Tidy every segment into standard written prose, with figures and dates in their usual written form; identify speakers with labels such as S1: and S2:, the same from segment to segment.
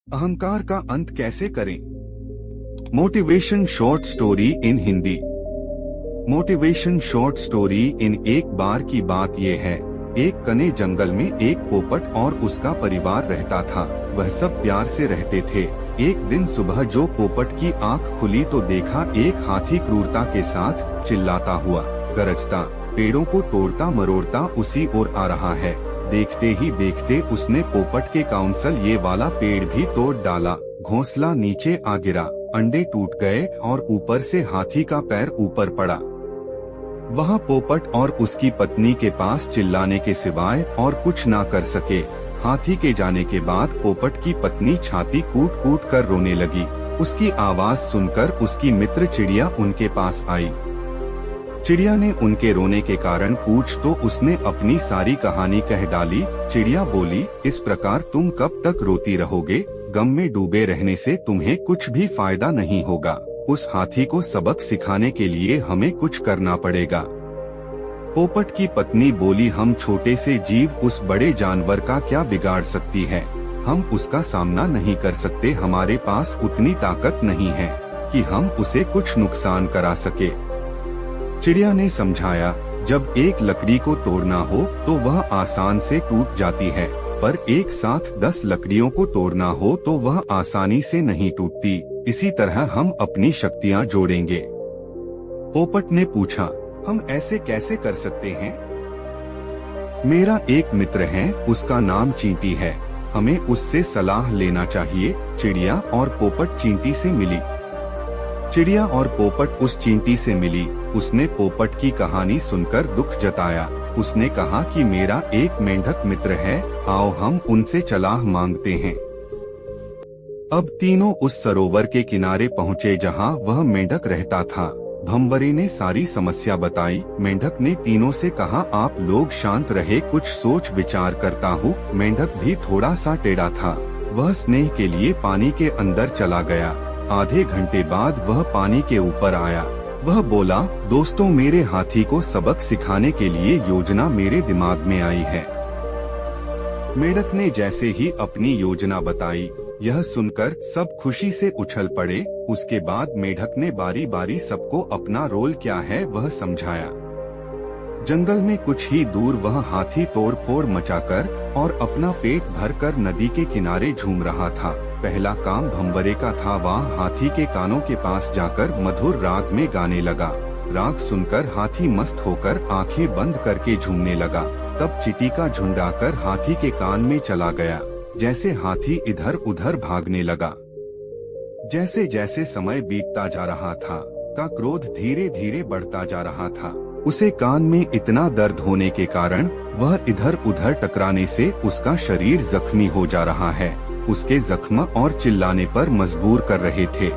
S1: अहंकार का अंत कैसे करें? Motivation short story in Hindi. Motivation short story in एक बार की बात ये है, एक घने जंगल में एक पोपट और उसका परिवार रहता था। वह सब प्यार से रहते थे। एक दिन सुबह जो पोपट की आंख खुली तो देखा एक हाथी क्रूरता के साथ चिल्लाता हुआ, गरजता, पेड़ों को तोड़ता मरोड़ता उसी ओर आ रहा है। देखते ही देखते उसने पोपट के काउंसल ये वाला पेड़ भी तोड़ डाला। घोंसला नीचे आ गिरा, अंडे टूट गए और ऊपर से हाथी का पैर ऊपर पड़ा। वहाँ पोपट और उसकी पत्नी के पास चिल्लाने के सिवाय और कुछ ना कर सके। हाथी के जाने के बाद पोपट की पत्नी छाती कूट कूट कर रोने लगी। उसकी आवाज सुनकर उसकी मित्र चिड़िया उनके पास आई। चिड़िया ने उनके रोने के कारण पूछ तो उसने अपनी सारी कहानी कह डाली। चिड़िया बोली, इस प्रकार तुम कब तक रोती रहोगे? गम में डूबे रहने से तुम्हें कुछ भी फायदा नहीं होगा। उस हाथी को सबक सिखाने के लिए हमें कुछ करना पड़ेगा। पोपट की पत्नी बोली, हम छोटे से जीव उस बड़े जानवर का क्या बिगाड़ सकती है? हम उसका सामना नहीं कर सकते। हमारे पास उतनी ताकत नहीं है कि हम उसे कुछ नुकसान करा सके। चिड़िया ने समझाया, जब एक लकड़ी को तोड़ना हो तो वह आसान से टूट जाती है, पर एक साथ 10 लकड़ियों को तोड़ना हो तो वह आसानी से नहीं टूटती। इसी तरह हम अपनी शक्तियाँ जोड़ेंगे। पोपट ने पूछा, हम ऐसे कैसे कर सकते हैं? मेरा एक मित्र है, उसका नाम चींटी है, हमें उससे सलाह लेना चाहिए। चिड़िया और पोपट चींटी से मिली। चिड़िया और पोपट उस चींटी से मिली। उसने पोपट की कहानी सुनकर दुख जताया। उसने कहा कि मेरा एक मेंढक मित्र है, आओ हम उनसे सलाह मांगते हैं। अब तीनों उस सरोवर के किनारे पहुँचे जहाँ वह मेंढक रहता था। भंवरे ने सारी समस्या बताई। मेंढक ने तीनों से कहा, आप लोग शांत रहे, कुछ सोच विचार करता हूँ। मेंढक भी थोड़ा सा टेढ़ा था। वह स्नेह के लिए पानी के अंदर चला गया। आधे घंटे बाद वह पानी के ऊपर आया। वह बोला, दोस्तों, मेरे हाथी को सबक सिखाने के लिए योजना मेरे दिमाग में आई है। मेंढक ने जैसे ही अपनी योजना बताई, यह सुनकर सब खुशी से उछल पड़े। उसके बाद मेंढक ने बारी बारी सबको अपना रोल क्या है वह समझाया। जंगल में कुछ ही दूर वह हाथी तोड़ फोड़ मचाकर और अपना पेट भरकर नदी के किनारे झूम रहा था। पहला काम भंवरे का था। वह हाथी के कानों के पास जाकर मधुर राग में गाने लगा। राग सुनकर हाथी मस्त होकर आंखें बंद करके झूमने लगा। तब चींटी का झुंड आकर हाथी के कान में चला गया। जैसे हाथी इधर उधर भागने लगा। जैसे जैसे समय बीतता जा रहा था, का क्रोध धीरे धीरे बढ़ता जा रहा था। उसे कान में इतना दर्द होने के कारण वह इधर उधर टकराने से उसका शरीर जख्मी हो जा रहा है। उसके जख्म और चिल्लाने पर मजबूर कर रहे थे।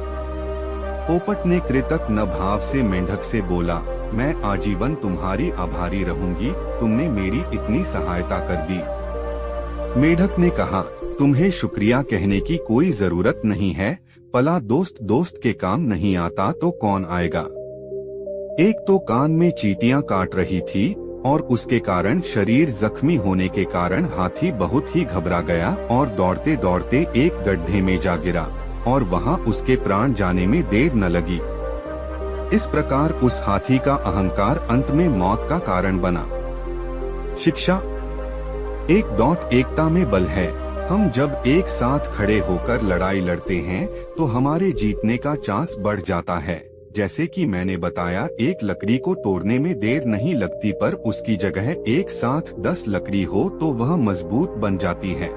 S1: पोपट ने कृतज्ञ भाव से मेंढक से बोला, मैं आजीवन तुम्हारी आभारी रहूंगी, तुमने मेरी इतनी सहायता कर दी। मेंढक ने कहा, तुम्हें शुक्रिया कहने की कोई जरूरत नहीं है। पला दोस्त दोस्त के काम नहीं आता तो कौन आएगा। एक तो कान में चींटियां काट रही थी और उसके कारण शरीर जख्मी होने के कारण हाथी बहुत ही घबरा गया और दौड़ते दौड़ते एक गड्ढे में जा गिरा और वहां उसके प्राण जाने में देर न लगी। इस प्रकार उस हाथी का अहंकार अंत में मौत का कारण बना। शिक्षा, एकता में बल है। हम जब एक साथ खड़े होकर लड़ाई लड़ते हैं तो हमारे जीतने का चांस बढ़ जाता है। जैसे कि मैंने बताया, एक लकड़ी को तोड़ने में देर नहीं लगती, पर उसकी जगह एक साथ 10 लकड़ी हो तो वह मजबूत बन जाती है।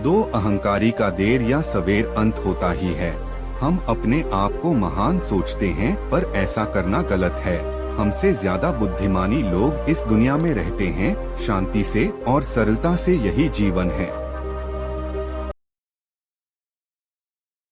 S1: दो अहंकारी का देर या सवेर अंत होता ही है। हम अपने आप को महान सोचते हैं, पर ऐसा करना गलत है। हमसे ज्यादा बुद्धिमानी लोग इस दुनिया में रहते हैं। शांति से और सरलता से यही जीवन है।